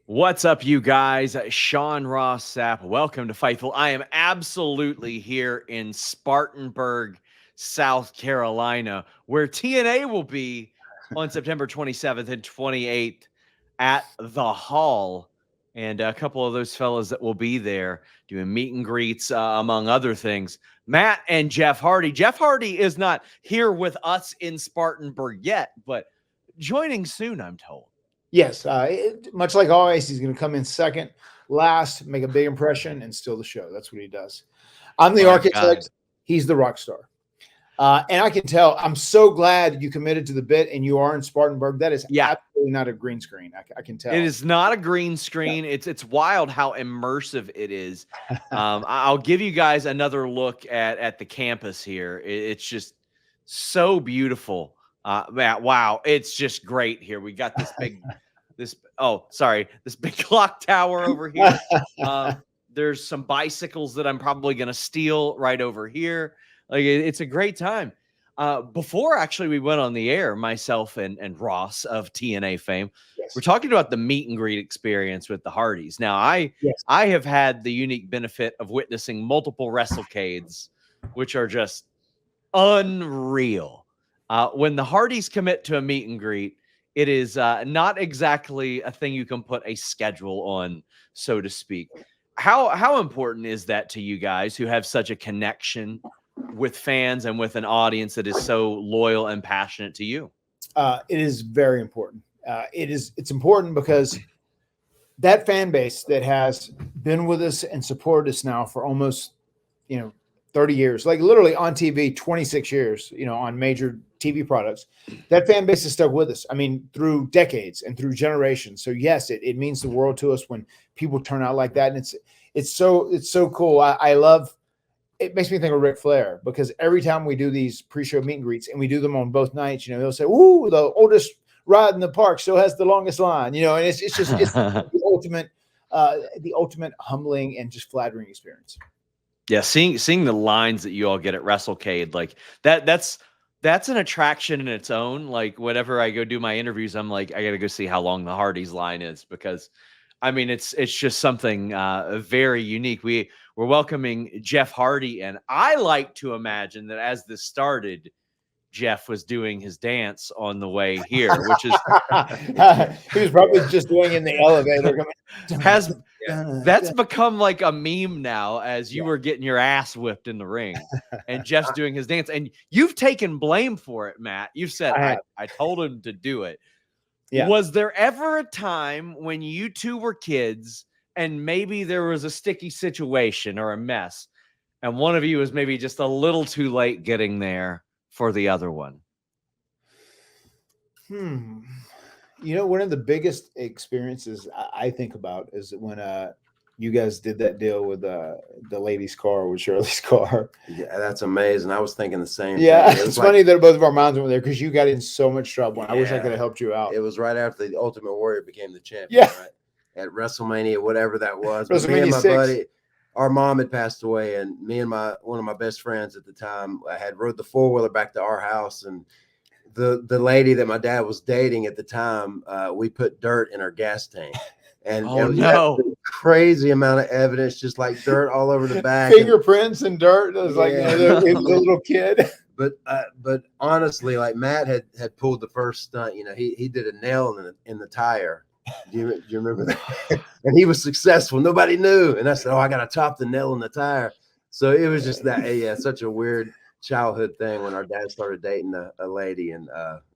What's up, you guys? Sean Ross Sapp. Welcome to Fightful. I am absolutely here in Spartanburg, South Carolina, where TNA will be on September 27th and 28th at the Hall. And a couple of those fellas that will be there doing meet and greets, among other things. Matt and Jeff Hardy. Jeff Hardy is not here with us in Spartanburg yet, but joining soon, I'm told. Yes, much like always, he's going to come in second, last, make a big impression, and steal the show. That's what he does. I'm the My architect. God. He's the rock star. And I can tell. I'm so glad you committed to the bit, and you are in Spartanburg. That is absolutely not a green screen. I can tell. It is not a green screen. Yeah. It's wild how immersive it is. I'll give you guys another look at the campus here. It's just so beautiful. Matt, wow, it's just great here. We got this big, this big clock tower over here. There's some bicycles that I'm probably going to steal right over here. Like it's a great time. Before actually we went on the air, myself and Ross of TNA fame, we're talking about the meet and greet experience with the Hardys. Now, I have had the unique benefit of witnessing multiple WrestleCades, which are just unreal. When the Hardys commit to a meet and greet, it is not exactly a thing you can put a schedule on, so to speak. How important is that to you guys who have such a connection with fans and with an audience that is so loyal and passionate to you? It is very important. It's important because that fan base that has been with us and supported us now for almost 30 years, like literally on TV, 26 years, on major TV products, that fan base is stuck with us. I mean, through decades and through generations. So yes, it means the world to us when people turn out like that. And it's so cool. I love, it makes me think of Ric Flair, because every time we do these pre-show meet and greets and we do them on both nights, he'll say, "Ooh, the oldest ride in the park still has the longest line," and it's the ultimate humbling and just flattering experience. Yeah, seeing the lines that you all get at WrestleCade, like that's an attraction in its own. Like whenever I go do my interviews, I'm like, I got to go see how long the Hardys line is, because I mean, it's just something very unique. We're welcoming Jeff Hardy, and I like to imagine that as this started, Jeff was doing his dance on the way here, which is he was probably just doing it in the elevator. That's become like a meme now, as you were getting your ass whipped in the ring and Jeff's doing his dance, and you've taken blame for it, Matt. You've said, I told him to do it. Yeah. Was there ever a time when you two were kids and maybe there was a sticky situation or a mess and one of you was maybe just a little too late getting there for the other one? One of the biggest experiences I think about is when you guys did that deal with the ladies' car, with Shirley's car. Yeah, that's amazing. I was thinking the same thing. It's funny that both of our minds went there, because you got in so much trouble. And I wish I could have helped you out. It was right after the Ultimate Warrior became the champion. Yeah. Right? At WrestleMania, whatever that was. WrestleMania me and my 6. buddy, our mom had passed away, and me and one of my best friends at the time, I had rode the 4-wheeler back to our house, and the lady that my dad was dating at the time, we put dirt in her gas tank. And crazy amount of evidence, just like dirt all over the back, fingerprints and dirt. It was like the little kid. But honestly, like Matt had pulled the first stunt. He did a nail in the tire. Do you remember that? And he was successful. Nobody knew. And I said, "Oh, I got to top the nail in the tire." So it was just that. Such a weird childhood thing when our dad started dating a lady, and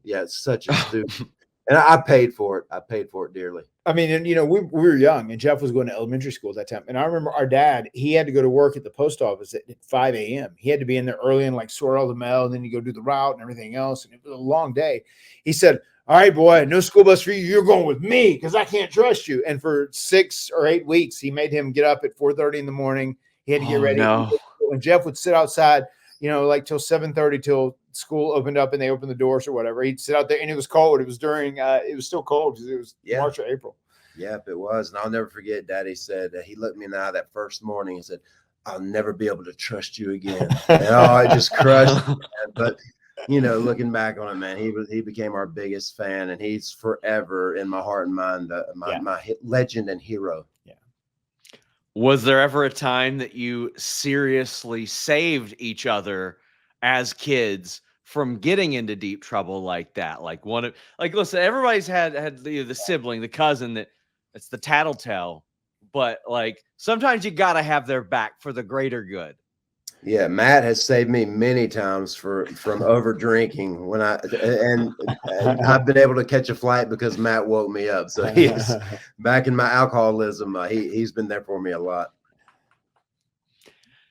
it's such a stupid. And I paid for it. I paid for it dearly. I mean, and we were young, and Jeff was going to elementary school at that time. And I remember our dad, he had to go to work at the post office at 5 a.m. He had to be in there early and like sort all the mail, and then you go do the route and everything else. And it was a long day. He said, "All right, boy, no school bus for you. You're going with me, because I can't trust you." And for 6 or 8 weeks, he made him get up at 4:30 in the morning. He had to get ready. No. And Jeff would sit outside, like till 7:30 till school opened up and they opened the doors or whatever. He'd sit out there, and it was cold. It was it was still cold because it was March or April. Yep, it was. And I'll never forget, Daddy said, he looked me in the eye that first morning and said, "I'll never be able to trust you again." And it just crushed me, man. But you know, looking back on it, man, he became our biggest fan, and he's forever in my heart and mind, my legend and hero. Yeah. Was there ever a time that you seriously saved each other as kids from getting into deep trouble like that? Like listen, everybody's had the sibling, the cousin that's the tattletale, but like sometimes you got to have their back for the greater good. Yeah, Matt has saved me many times from over drinking when I've been able to catch a flight because Matt woke me up. So he's back in my alcoholism. He's been there for me a lot.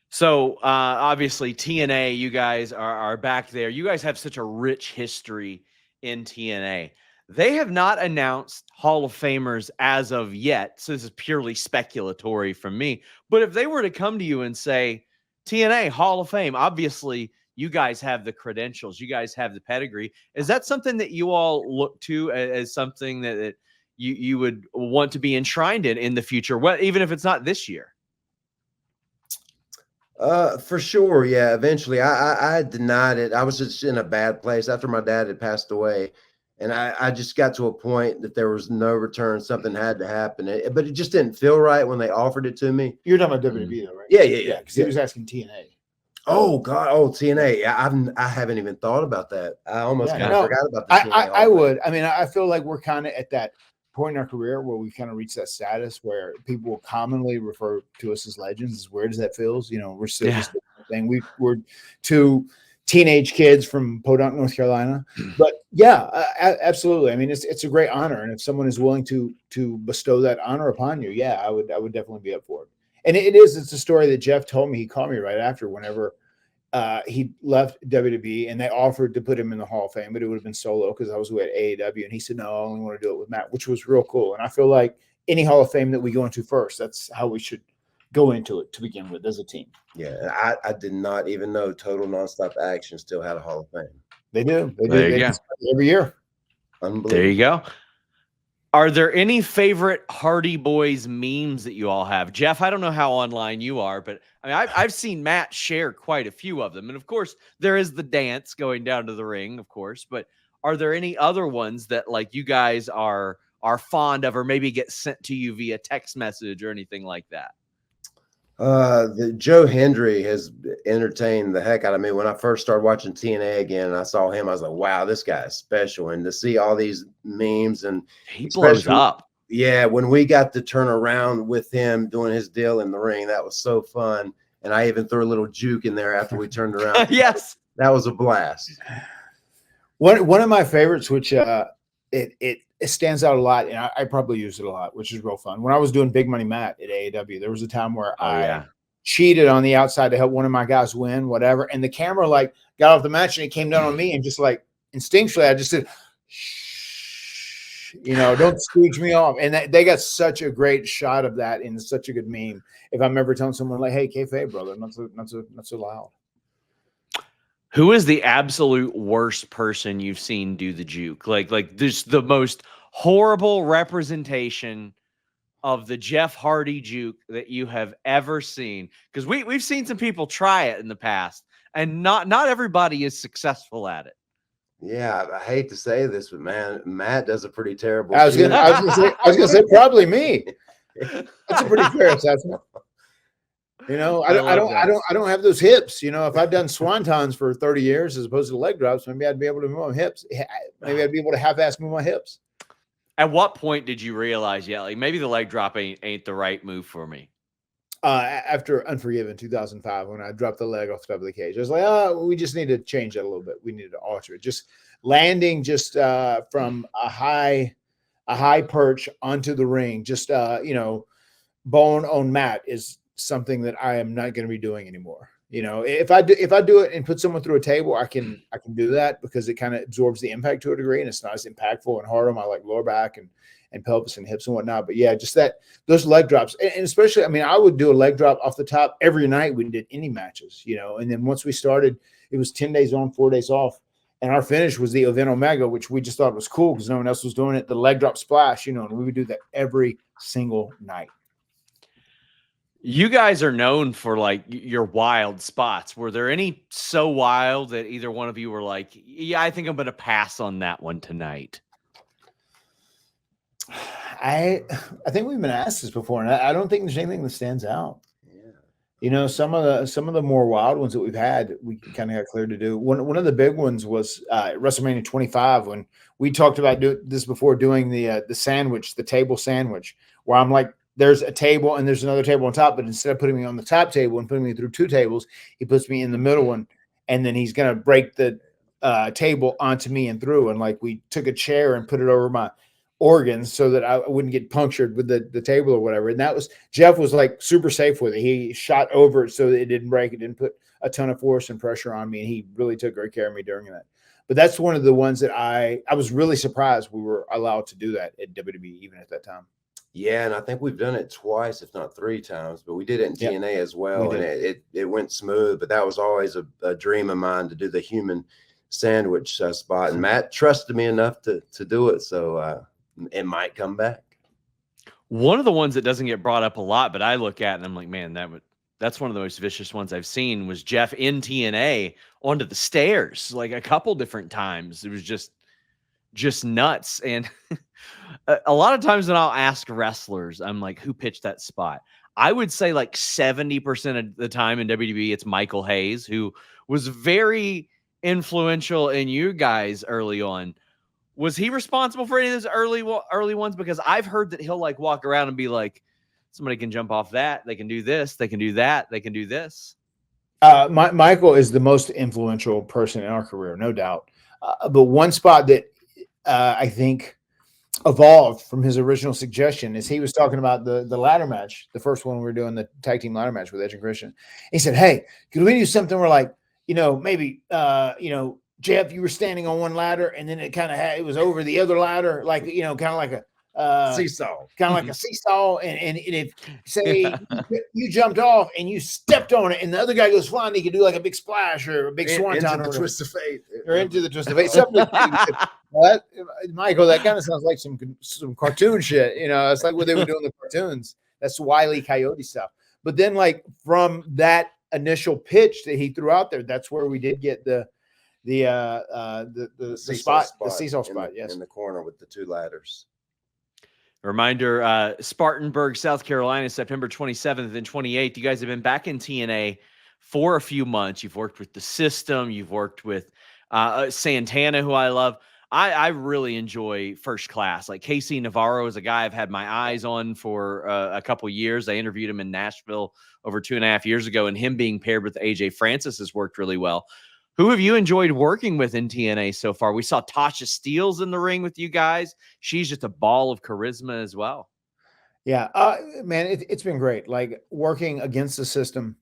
So obviously TNA, you guys are back there. You guys have such a rich history in TNA. They have not announced Hall of Famers as of yet. So this is purely speculatory from me. But if they were to come to you and say, TNA Hall of Fame, obviously you guys have the credentials, you guys have the pedigree. Is that something that you all look to as something that you would want to be enshrined in the future? Well, even if it's not this year. For sure. Yeah. Eventually I denied it. I was just in a bad place after my dad had passed away. And I just got to a point that there was no return. Something had to happen. But it just didn't feel right when they offered it to me. You're talking about WWE, though, right? Yeah. Because he was asking TNA. Oh, God. Oh, TNA. I haven't even thought about that. I almost kind of forgot about the TNA. I would. I mean, I feel like we're kind of at that point in our career where we kind of reached that status where people will commonly refer to us as legends. As weird as that feels, you know, we're still just doing the thing. We're two teenage kids from Podunk, North Carolina. But yeah, absolutely. I mean, it's a great honor, and if someone is willing to bestow that honor upon you, yeah, I would definitely be up for it. And it's a story that Jeff told me. He called me right after whenever he left WWE, and they offered to put him in the Hall of Fame, but it would have been solo because I was with AEW, and he said, no, I only want to do it with Matt, which was real cool. And I feel like any Hall of Fame that we go into first, that's how we should go into it to begin with as a team. Yeah, I did not even know Total Nonstop Action still had a Hall of Fame. They do. There you go. Every year. Unbelievable. There you go. Are there any favorite Hardy Boys memes that you all have? Jeff, I don't know how online you are, but I mean, I've seen Matt share quite a few of them. And of course, there is the dance going down to the ring, of course. But are there any other ones that like you guys are fond of, or maybe get sent to you via text message or anything like that? The Joe Hendry has entertained the heck out of me. When I first started watching TNA again, and I saw him, I was like, wow, this guy is special. And to see all these memes, and he blows up. Yeah, when we got to turn around with him doing his deal in the ring, that was so fun. And I even threw a little juke in there after we turned around. Yes. That was a blast. One of my favorites, which it stands out a lot, and I probably use it a lot, which is real fun. When I was doing Big Money Matt at AEW, there was a time where I cheated on the outside to help one of my guys win, whatever. And the camera like got off the match and it came down on me, and just like instinctually, I just said, shh, you know, don't squeeze me off. And they got such a great shot of that, and such a good meme. If I'm ever telling someone like, hey, kayfabe, brother, not so loud. Who is the absolute worst person you've seen do the juke? Like this, the most horrible representation of the Jeff Hardy juke that you have ever seen? Because we've seen some people try it in the past, and not everybody is successful at it. Yeah, I hate to say this, but man, Matt does a pretty terrible. I was gonna say probably me. That's a pretty fair assessment. You know, I don't have those hips. You know, if I've done swantons for 30 years as opposed to leg drops, maybe I'd be able to move my hips. Maybe I'd be able to half-ass move my hips. At what point did you realize, like maybe the leg drop ain't the right move for me? After Unforgiven 2005, when I dropped the leg off the top of the cage, I was like, oh, we just need to change that a little bit. We need to alter it. Just landing from a high perch onto the ring, just bone on mat is something that I am not going to be doing anymore. You know, if I do it and put someone through a table, I can do that because it kind of absorbs the impact to a degree, and it's not as impactful and hard on my like lower back and pelvis and hips and whatnot. But yeah, just those leg drops, and especially, I mean, I would do a leg drop off the top every night we did any matches, you know. And then once we started, it was 10 days on, 4 days off, and our finish was the Event Omega, which we just thought was cool because no one else was doing it. The leg drop splash, you know, and we would do that every single night. You guys are known for like your wild spots. Were there any so wild that either one of you were like, yeah, I think I'm going to pass on that one tonight? I think we've been asked this before, and I don't think there's anything that stands out. Yeah. You know, some of the more wild ones that we've had, we kind of got cleared to do. One of the big ones was WrestleMania 25, when we talked about this before, doing the sandwich, the table sandwich, where I'm like, there's a table and there's another table on top, but instead of putting me on the top table and putting me through two tables, he puts me in the middle one, and then he's gonna break the table onto me and through. And like, we took a chair and put it over my organs so that I wouldn't get punctured with the table or whatever. And that was, Jeff was like super safe with it. He shot over it so that it didn't break. It didn't put a ton of force and pressure on me. And he really took great care of me during that. But that's one of the ones that I was really surprised we were allowed to do that at WWE even at that time. Yeah, and I think we've done it twice, if not 3 times, but we did it in TNA as well, and it went smooth. But that was always a dream of mine, to do the human sandwich spot. And Matt trusted me enough to do it, so it might come back. One of the ones that doesn't get brought up a lot, but I look at and I'm like, man, that's one of the most vicious ones I've seen, was Jeff in TNA onto the stairs like a couple different times. It was just nuts. And a lot of times when I'll ask wrestlers, I'm like, who pitched that spot? I would say like 70% of the time in WWE, it's Michael Hayes, who was very influential in you guys early on. Was he responsible for any of those early ones? Because I've heard that he'll like walk around and be like, somebody can jump off that, they can do this, they can do that, they can do this. Michael is the most influential person in our career, no doubt. But one spot that I think evolved from his original suggestion is, he was talking about the ladder match, the first one we were doing, the tag team ladder match with Edge and Christian. He said, hey, could we do something where, like, maybe Jeff, you were standing on one ladder and then it was over the other ladder, like, kind of like a seesaw, and if say you jumped off and you stepped on it and the other guy goes flying, he could do like a big splash or a big swanton into the twist of fate, or into the twist of fate. Something like Michael, that kind of sounds like some cartoon shit. It's like what they were doing in the cartoons. That's Wile E. Coyote stuff. But then, like, from that initial pitch that he threw out there, that's where we did get the seesaw spot, yes, in the corner with the 2 ladders. Reminder, Spartanburg, South Carolina, September 27th and 28th. You guys have been back in TNA for a few months. You've worked with the system. You've worked with Santana, who I love. I really enjoy First Class. Like, Casey Navarro is a guy I've had my eyes on for a couple years. I interviewed him in Nashville over 2.5 years ago, and him being paired with AJ Francis has worked really well. Who have you enjoyed working with in TNA so far? We saw Tasha Steelz in the ring with you guys. She's just a ball of charisma as well. Yeah, man, it's been great. Like, working against the system.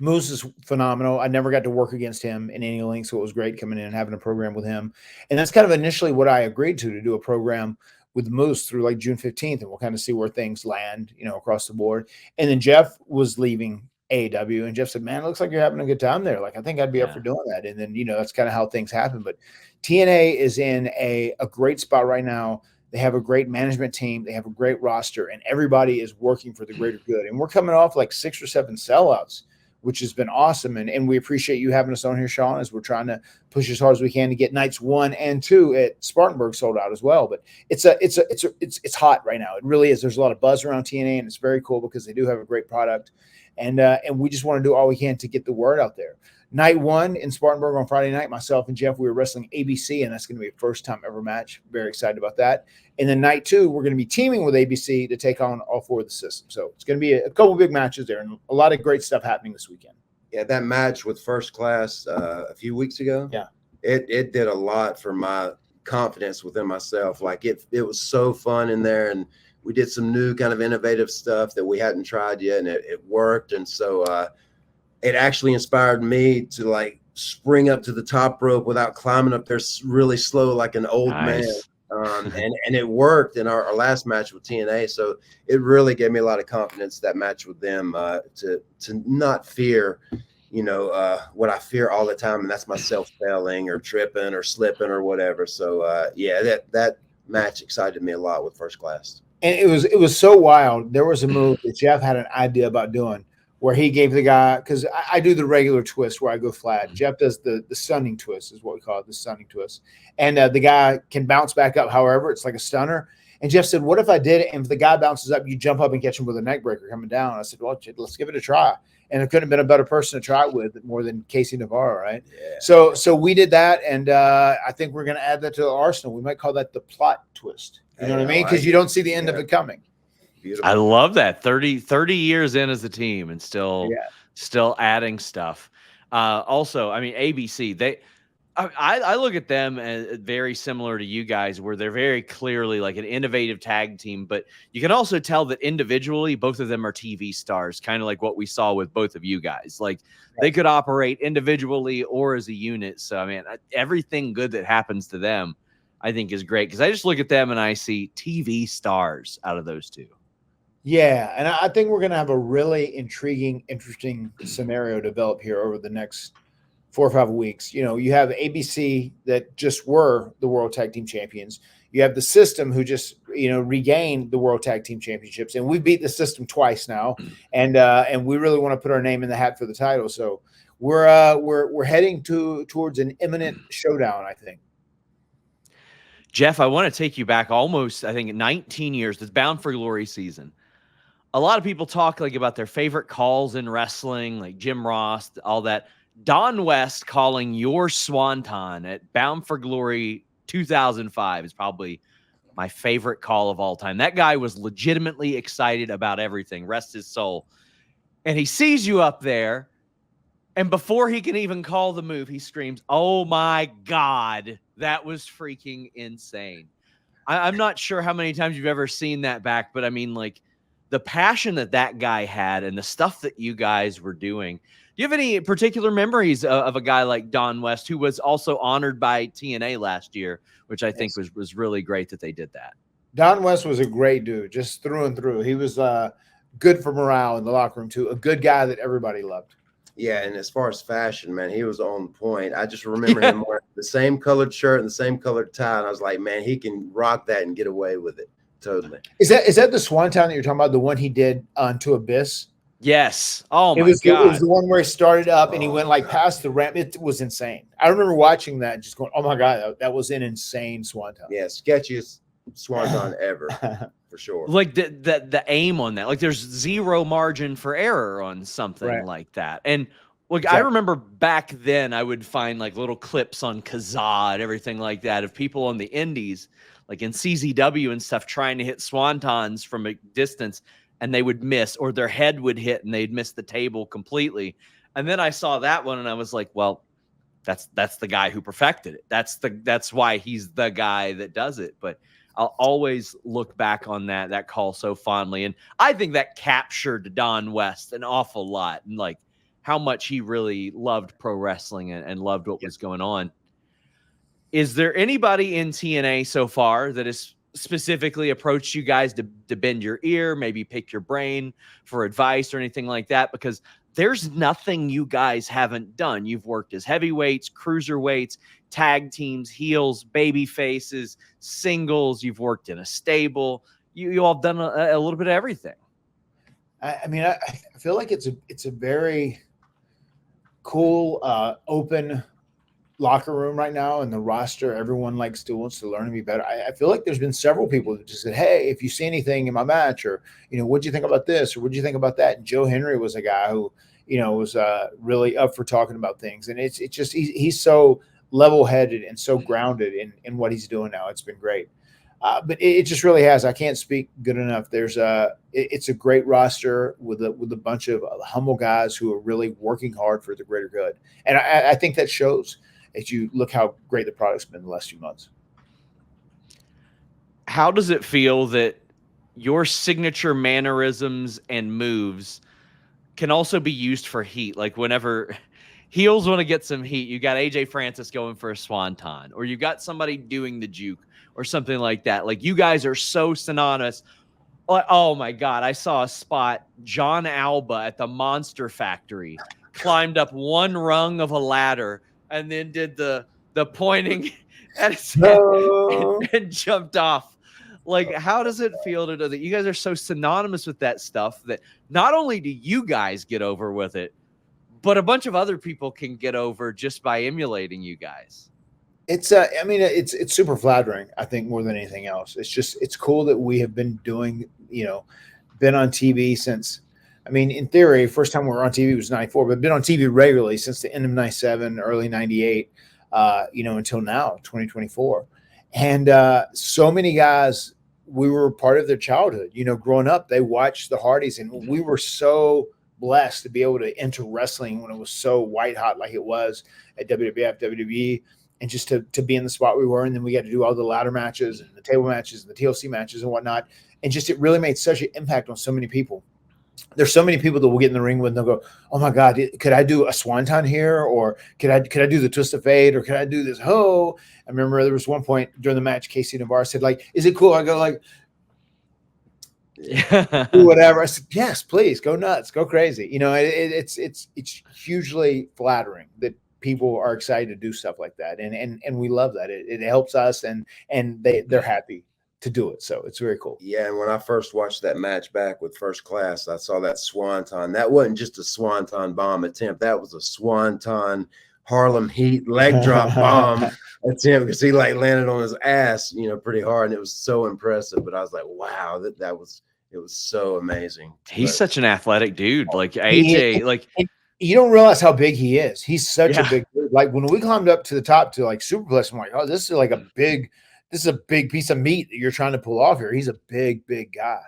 Moose is phenomenal. I never got to work against him in any link, so it was great coming in and having a program with him. And that's kind of initially what I agreed to do a program with Moose through like June 15th, and we'll kind of see where things land, across the board. And then Jeff was leaving AEW, and Jeff said, man, it looks like you're having a good time there. Like, I think I'd be up for doing that. And then, that's kind of how things happen. But TNA is in a great spot right now. They have a great management team. They have a great roster, and everybody is working for the greater good. And we're coming off like 6 or 7 sellouts, which has been awesome. And we appreciate you having us on here, Sean, as we're trying to push as hard as we can to get nights 1 and 2 at Spartanburg sold out as well. But it's hot right now. It really is. There's a lot of buzz around TNA, and it's very cool because they do have a great product. And we just want to do all we can to get the word out there. Night 1 in Spartanburg on Friday night, myself and Jeff, we were wrestling ABC, and that's going to be a first time ever match. Very excited about that. And then night 2, we're going to be teaming with ABC to take on all 4 of the system. So it's going to be a couple big matches there, and a lot of great stuff happening this weekend. Yeah, that match with First Class a few weeks ago, it did a lot for my confidence within myself. Like, it was so fun in there, and we did some new kind of innovative stuff that we hadn't tried yet, and it worked. And so it actually inspired me to like spring up to the top rope without climbing up there really slow like an old man. And it worked in our last match with TNA. So it really gave me a lot of confidence, that match with them, to not fear, what I fear all the time, and that's myself failing or tripping or slipping or whatever. So that match excited me a lot with First Class. And it was so wild. There was a move that Jeff had an idea about doing where he gave the guy, because I do the regular twist where I go flat. Jeff does the stunning twist, is what we call it, the stunning twist. And the guy can bounce back up. However, it's like a stunner. And Jeff said, what if I did it? And if the guy bounces up, you jump up and catch him with a neck breaker coming down. I said, well, let's give it a try. And it couldn't have been a better person to try it with more than Casey Navarro, right? Yeah. So we did that, and I think we're going to add that to the arsenal. We might call that the plot twist. You know what I mean? Because you don't see the end of it coming. Beautiful. I love that. 30 years in as a team and still adding stuff. Also, I mean, ABC, I look at them as very similar to you guys, where they're very clearly like an innovative tag team, but you can also tell that individually, both of them are TV stars, kind of like what we saw with both of you guys. Like they could operate individually or as a unit. So, I mean, everything good that happens to them, I think is great, because I just look at them and I see TV stars out of those two. Yeah, and I think we're going to have a really intriguing, interesting scenario develop here over the next 4 or 5 weeks. You know, you have ABC that just were the World Tag Team Champions. You have the System who just, you know, regained the World Tag Team Championships, and we beat the System twice now, and we really want to put our name in the hat for the title. So we're heading towards an imminent showdown, I think. Jeff, I want to take you back almost, I think, 19 years. It's Bound for Glory season. A lot of people talk like about their favorite calls in wrestling, like Jim Ross, all that. Don West calling your Swanton at Bound for Glory 2005 is probably my favorite call of all time. That guy was legitimately excited about everything, rest his soul. And he sees you up there, and before he can even call the move, he screams, "Oh my God, that was freaking insane." I'm not sure how many times you've ever seen that back, but I mean, like, the passion that guy had and the stuff that you guys were doing. Do you have any particular memories of a guy like Don West, who was also honored by TNA last year, which I think was really great that they did that? Don West was a great dude, just through and through. He was good for morale in the locker room too. A good guy that everybody loved. Yeah, and as far as fashion, man, he was on point. I just remember him wearing the same colored shirt and the same colored tie, and I was like, man, he can rock that and get away with it. Totally. Is that the Swanton that you're talking about? The one he did onto Abyss? Yes. Oh my God! It was the one where he started up and he went like past the ramp. It was insane. I remember watching that and just going, "Oh my God, that was an insane Swanton." Yeah, sketchiest Swanton ever, for sure. Like the aim on that, like there's zero margin for error on something like that. And look, I remember back then I would find like little clips on Kazaa and everything like that of people on the indies, like in CZW and stuff, trying to hit swantons from a distance, and they would miss, or their head would hit and they'd miss the table completely. And then I saw that one and I was like, well, that's the guy who perfected it. That's why he's the guy that does it. But I'll always look back on that call so fondly. And I think that captured Don West an awful lot, and like how much he really loved pro wrestling and loved what was going on. Is there anybody in TNA so far that has specifically approached you guys to bend your ear, maybe pick your brain for advice or anything like that? Because there's nothing you guys haven't done. You've worked as heavyweights, cruiserweights, tag teams, heels, baby faces, singles. You've worked in a stable. You all done a little bit of everything. I mean, I feel like it's a very cool, open locker room right now, and the roster, everyone like still wants to learn and be better. I feel like there's been several people that just said, "Hey, if you see anything in my match, or what'd you think about this, or what'd you think about that?" And Joe Henry was a guy who was really up for talking about things, and it's just he's so level-headed and so grounded in what he's doing now. It's been great. But it just really has. I can't speak good enough. It's a great roster with a bunch of humble guys who are really working hard for the greater good, and I think that shows as you look how great the product's been the last few months. How does it feel that your signature mannerisms and moves can also be used for heat? Like whenever heels want to get some heat, you got AJ Francis going for a swanton, or you got somebody doing the juke or something like that. Like you guys are so synonymous. Oh my God. I saw a spot, John Alba at the Monster Factory climbed up one rung of a ladder and then did the pointing at his head and jumped off. Like, how does it feel to know that you guys are so synonymous with that stuff that not only do you guys get over with it, but a bunch of other people can get over just by emulating you guys? It's I mean, it's super flattering, I think, more than anything else. It's cool that we have been doing, been on TV since, I mean, in theory, first time we were on TV was 94, but been on TV regularly since the end of 97, early 98, until now, 2024. And so many guys, we were part of their childhood, growing up, they watched the Hardys, and we were so blessed to be able to enter wrestling when it was so white hot like it was at WWF, WWE, and just to be in the spot we were. And then we got to do all the ladder matches and the table matches and the TLC matches and whatnot. And just, it really made such an impact on so many people. There's so many people that will get in the ring with and they'll go, "Oh my God, could I do a swanton here? Or could I do the twist of fate? Or could I do this?" I remember there was one point during the match, Casey Navarro said, like, "Is it cool?" I go like, do whatever. I said, "Yes, please, go nuts, go crazy." It's hugely flattering that people are excited to do stuff like that, and we love that. It helps us, and they're happy to do it, so it's very cool. Yeah, and when I first watched that match back with First Class, I saw that swanton. That wasn't just a swanton bomb attempt. That was a swanton Harlem Heat leg drop bomb attempt, because he like landed on his ass, pretty hard, and it was so impressive. But I was like, wow, it was so amazing. He's such an athletic dude. Like AJ, like, you don't realize how big he is. He's such a big dude. Like when we climbed up to the top to like Superplex, I'm like, oh, this is a big piece of meat that you're trying to pull off here. He's a big guy.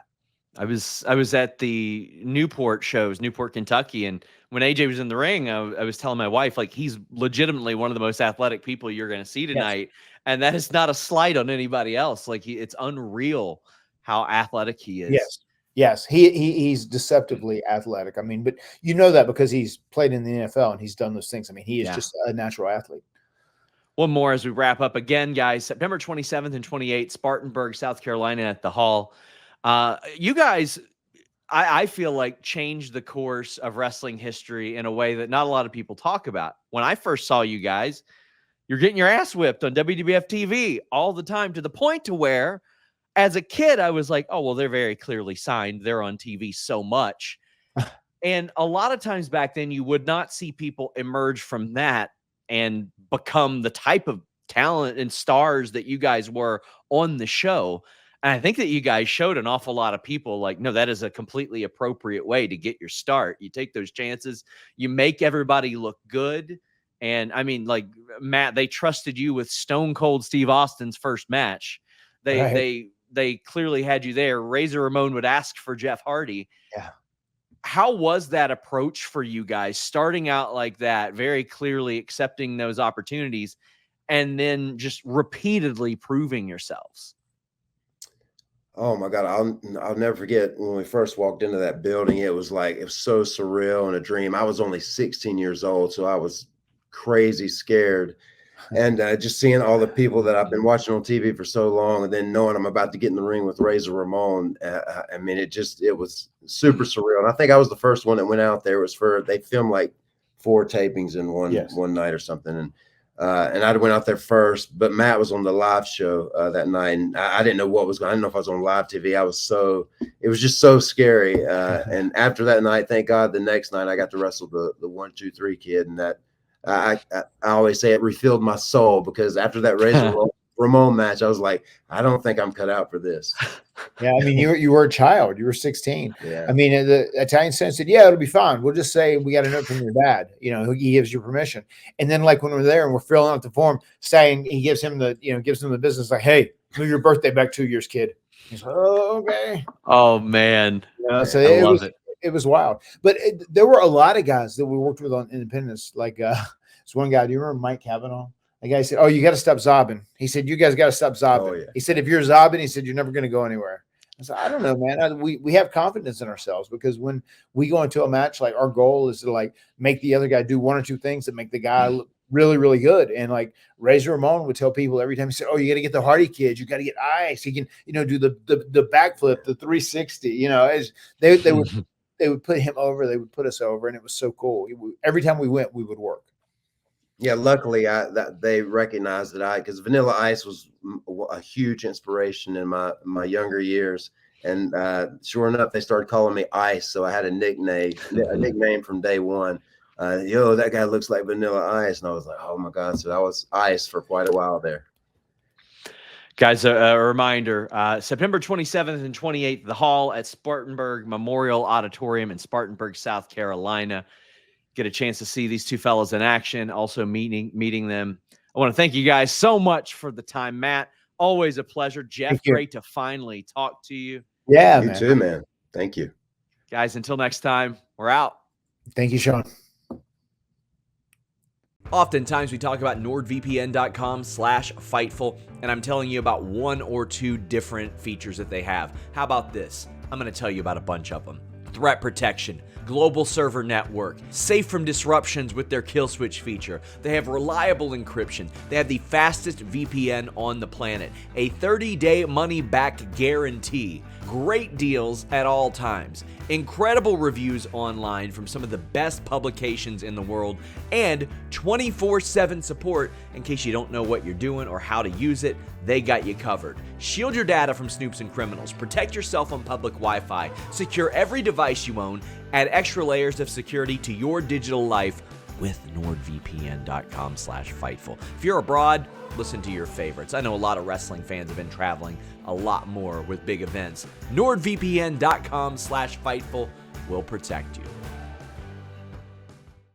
I was at the Newport shows, Newport, Kentucky, and when AJ was in the ring, I was telling my wife, like, he's legitimately one of the most athletic people you're going to see tonight. Yes. And that is not a slight on anybody else. Like, it's unreal how athletic he is. Yes, he's deceptively athletic. I mean, but you know that because he's played in the NFL and he's done those things. I mean, he is just a natural athlete. One more as we wrap up again, guys. September 27th and 28th, Spartanburg, South Carolina at the Hall. You guys, I feel like, changed the course of wrestling history in a way that not a lot of people talk about. When I first saw you guys, you're getting your ass whipped on WWF TV all the time, to the point to where, as a kid, I was like, oh, well, they're very clearly signed. They're on TV so much. And a lot of times back then, you would not see people emerge from that and become the type of talent and stars that you guys were on the show. And I think that you guys showed an awful lot of people, like, no, that is a completely appropriate way to get your start. You take those chances, you make everybody look good. And I mean, like, Matt, they trusted you with Stone Cold Steve Austin's first match. They clearly had you there. Razor Ramon would ask for Jeff Hardy. Yeah. How was that approach for you guys, starting out like that, very clearly accepting those opportunities, and then just repeatedly proving yourselves? Oh my God, I'll never forget when we first walked into that building. It was so surreal and a dream. I was only 16 years old, so I was crazy scared. And just seeing all the people that I've been watching on TV for so long, and then knowing I'm about to get in the ring with Razor Ramon, I mean, it was super surreal. And I think I was the first one that went out there. They filmed like 4 tapings in one night or something. And I went out there first, but Matt was on the live show that night, and I didn't know what was going on. I didn't know if I was on live TV. It was just so scary. And after that night, thank God, the next night I got to wrestle the 1, 2, 3 kid, and that. I always say it refilled my soul, because after that Razor Ramon match, I was like, I don't think I'm cut out for this. Yeah, I mean, you were a child. You were 16. Yeah. I mean, the Italian Senator said, "Yeah, it'll be fine. We'll just say we got a note from your dad. He gives you permission." And then, like, when we're there and we're filling out the form, saying he gives him the business, like, "Hey, move your birthday back 2 years, kid." He's like, "Oh, okay." Oh man, so it was wild. But there were a lot of guys that we worked with on Independence. Like, this one guy, do you remember Mike Cavanaugh? The guy said, "Oh, you got to stop zobbing." He said, "You guys got to stop zobbing." Oh, yeah. He said, "If you're zobbing," he said, "you're never going to go anywhere." I said, "I don't know, man. We have confidence in ourselves, because when we go into a match, like, our goal is to, like, make the other guy do 1 or 2 things that make the guy look really, really good." And like Razor Ramon would tell people every time, he said, "Oh, you got to get the Hardy kids. You got to get ice. He can, do the backflip, the 360." As they would put him over, they would put us over, and it was so cool. Every time we went, we would work. Yeah, luckily that they recognized that because Vanilla Ice was a huge inspiration in my younger years, and sure enough, they started calling me Ice, so I had a nickname from day one. Yo, that guy looks like Vanilla Ice, and I was like, oh my god! So I was Ice for quite a while there. Guys, a reminder, September 27th and 28th, the Hall at Spartanburg Memorial Auditorium in Spartanburg, South Carolina. Get a chance to see these two fellas in action, also meeting them. I want to thank you guys so much for the time, Matt. Always a pleasure. Jeff, great to finally talk to you. Yeah, you too, man. Thank you. Guys, until next time, we're out. Thank you, Sean. Oftentimes we talk about nordvpn.com/Fightful, and I'm telling you about one or two different features that they have. How about this? I'm going to tell you about a bunch of them. Threat protection, global server network, safe from disruptions with their kill switch feature. They have reliable encryption. They have the fastest VPN on the planet, a 30-day money-back guarantee, great deals at all times, incredible reviews online from some of the best publications in the world, and 24/7 support in case you don't know what you're doing or how to use it. They got you covered. Shield your data from snoops and criminals. Protect yourself on public Wi-Fi. Secure every device you own. Add extra layers of security to your digital life with nordvpn.com/Fightful. If you're abroad, listen to your favorites. I know a lot of wrestling fans have been traveling a lot more with big events. nordvpn.com/Fightful will protect you.